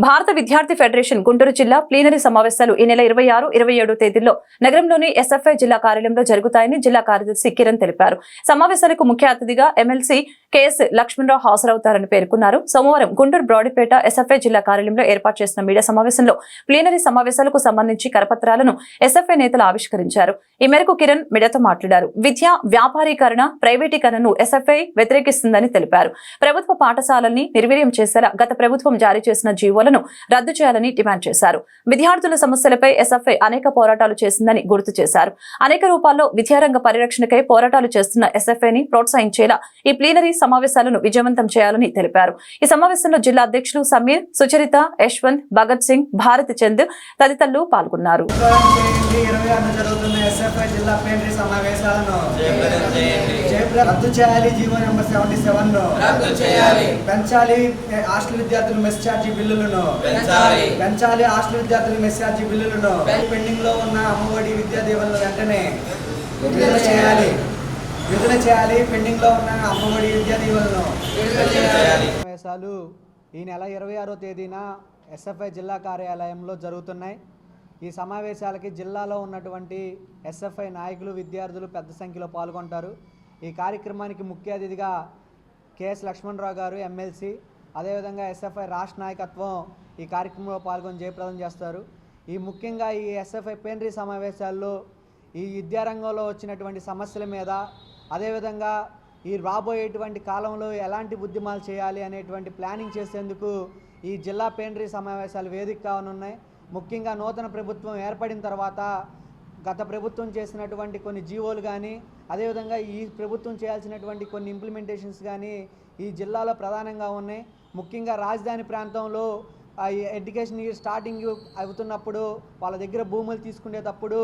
భారత విద్యార్థి ఫెడరేషన్ గుంటూరు జిల్లా ప్లీనరీ సమావేశాలు ఈ నెల 26, 27 తేదీల్లో నగరంలోని ఎస్ఎఫ్ఐ జిల్లా కార్యాలయంలో జరుగుతాయని జిల్లా కార్యదర్శి కిరణ్ తెలిపారు. సమావేశాలకు ముఖ్య అతిథిగా ఎమ్మెల్సీ కెఎస్ లక్ష్మణరావు హాజరవుతారని పేర్కొన్నారు. సోమవారం గుంటూరు బ్రాడీపేట ఎస్ఎఫ్ఐ జిల్లా కార్యాలయంలో ఏర్పాటు చేసిన మీడియా సమావేశంలో ప్లీనరీ సమావేశాలకు సంబంధించి కరపత్రాలను ఎస్ఎఫ్ఐ నేతలు ఆవిష్కరించారు. ఈ మేరకు కిరణ్ మీడియాతో మాట్లాడారు. విద్యా వ్యాపారీకరణ, ప్రైవేటీకరణను ఎస్ఎఫ్ఐ వ్యతిరేకిస్తుందని తెలిపారు. ప్రభుత్వ పాఠశాలల్ని నిర్వీర్యం చేసేలా గత ప్రభుత్వం జారీ చేసిన జీవోలను రద్దు చేయాలని డిమాండ్ చేశారు. విద్యార్థుల సమస్యలపై ఎస్ఎఫ్ఐ అనేక పోరాటాలు చేసిందని గుర్తు చేశారు. అనేక రూపాల్లో విద్యారంగ పరిరక్షణకై పోరాటాలు చేస్తున్న ఎస్ఎఫ్ఐని ప్రోత్సహించేలా ఈ ప్లీనరీ సమావేశాలను విజయవంతం చేయాలని తెలిపారు. ఈ సమావేశంలో జిల్లా అధ్యక్షులు సమీర్, సుచరిత, యశ్వంత్, భగత్ సింగ్, భారత్ చంద్ తదితరులు పాల్గొన్నారు. రద్దు చేయాలి. జీవో నెంబర్ 77 పెంచాలి. హాస్టల్ విద్యార్థుల మెస్ ఛార్జీ బిల్లులను పెంచాలి. హాస్టల్ విద్యార్థుల మెస్ ఛార్జీ బిల్లులను పెండింగ్ లో ఉన్న అమ్మఒడి విద్యా దీవెనలు వెంటనే విడుదల చేయాలి. పెండింగ్ లో ఉన్న అమ్మఒడి విద్యా దీవెనలను సమావేశాలు ఈ నెల 26వ తేదీన ఎస్ఎఫ్ఐ జిల్లా కార్యాలయంలో జరుగుతున్నాయి. ఈ సమావేశాలకి జిల్లాలో ఉన్నటువంటి ఎస్ఎఫ్ఐ నాయకులు, విద్యార్థులు పెద్ద సంఖ్యలో పాల్గొంటారు. ఈ కార్యక్రమానికి ముఖ్య అతిథిగా కెఎస్ లక్ష్మణరావు గారు, ఎమ్మెల్సీ, అదేవిధంగా ఎస్ఎఫ్ఐ రాష్ట్ర నాయకత్వం ఈ కార్యక్రమంలో పాల్గొని జయప్రదం చేస్తారు. ముఖ్యంగా ఈ ఎస్ఎఫ్ఐ ప్లీనరీ సమావేశాల్లో ఈ విద్యారంగంలో వచ్చినటువంటి సమస్యల మీద, అదేవిధంగా ఈ రాబోయేటువంటి కాలంలో ఎలాంటి ఉద్యమాలు చేయాలి అనేటువంటి ప్లానింగ్ చేసేందుకు ఈ జిల్లా ప్లీనరీ సమావేశాలు వేదిక కానున్నాయి. ముఖ్యంగా నూతన ప్రభుత్వం ఏర్పడిన తర్వాత గత ప్రభుత్వం చేసినటువంటి కొన్ని జీవోలు కానీ, అదేవిధంగా ఈ ప్రభుత్వం చేయాల్సినటువంటి కొన్ని ఇంప్లిమెంటేషన్స్ కానీ ఈ జిల్లాలో ప్రధానంగా ఉన్నాయి. ముఖ్యంగా రాజధాని ప్రాంతంలో ఎడ్యుకేషన్ స్టార్టింగ్ అవుతున్నప్పుడు వాళ్ళ దగ్గర భూములు తీసుకునేటప్పుడు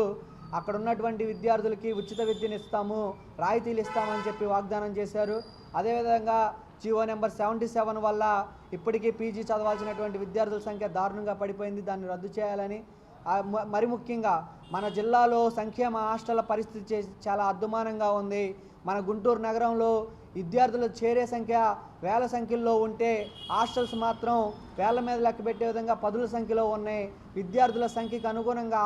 అక్కడ ఉన్నటువంటి విద్యార్థులకి ఉచిత విద్యను ఇస్తాము, రాయితీలు ఇస్తామని చెప్పి వాగ్దానం చేశారు. అదేవిధంగా జీవో నెంబర్ 77 వల్ల ఇప్పటికీ పీజీ చదవాల్సినటువంటి విద్యార్థుల సంఖ్య దారుణంగా పడిపోయింది. దాన్ని రద్దు చేయాలని, మరి ముఖ్యంగా మన జిల్లాలో సంక్షేమ హాస్టళ్ల పరిస్థితి చాలా అద్దుమానంగా ఉంది. మన గుంటూరు నగరంలో విద్యార్థులు చేరే సంఖ్య వేల సంఖ్యలో ఉంటే హాస్టల్స్ మాత్రం వేల మీద లెక్క పెట్టే విధంగా పదుల సంఖ్యలో ఉన్నాయి. విద్యార్థుల సంఖ్యకు అనుగుణంగా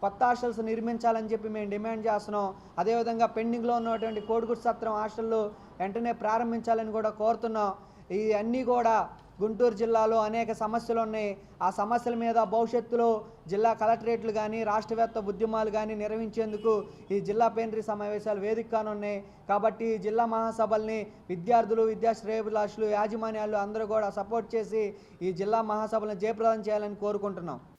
కొత్త హాస్టల్స్ నిర్మించాలని చెప్పి మేము డిమాండ్ చేస్తున్నాం. అదేవిధంగా పెండింగ్లో ఉన్నటువంటి కోడిగుడ్డు సత్రం హాస్టళ్ళు వెంటనే ప్రారంభించాలని కూడా కోరుతున్నాం. ఇవన్నీ కూడా గుంటూరు జిల్లాలో అనేక సమస్యలు ఉన్నాయి. ఆ సమస్యల మీద భవిష్యత్తులో జిల్లా కలెక్టరేట్లు కానీ, రాష్ట్రవ్యాప్త ఉద్యమాలు కానీ నిర్వహించేందుకు ఈ జిల్లా ప్లీనరీ సమావేశాలు వేదిక కానున్నాయి. కాబట్టి ఈ జిల్లా మహాసభల్ని విద్యార్థులు, విద్యా శ్రేయోభిలాషులు, యాజమాన్యాలు అందరూ కూడా సపోర్ట్ చేసి ఈ జిల్లా మహాసభలను జయప్రదం చేయాలని కోరుకుంటున్నాం.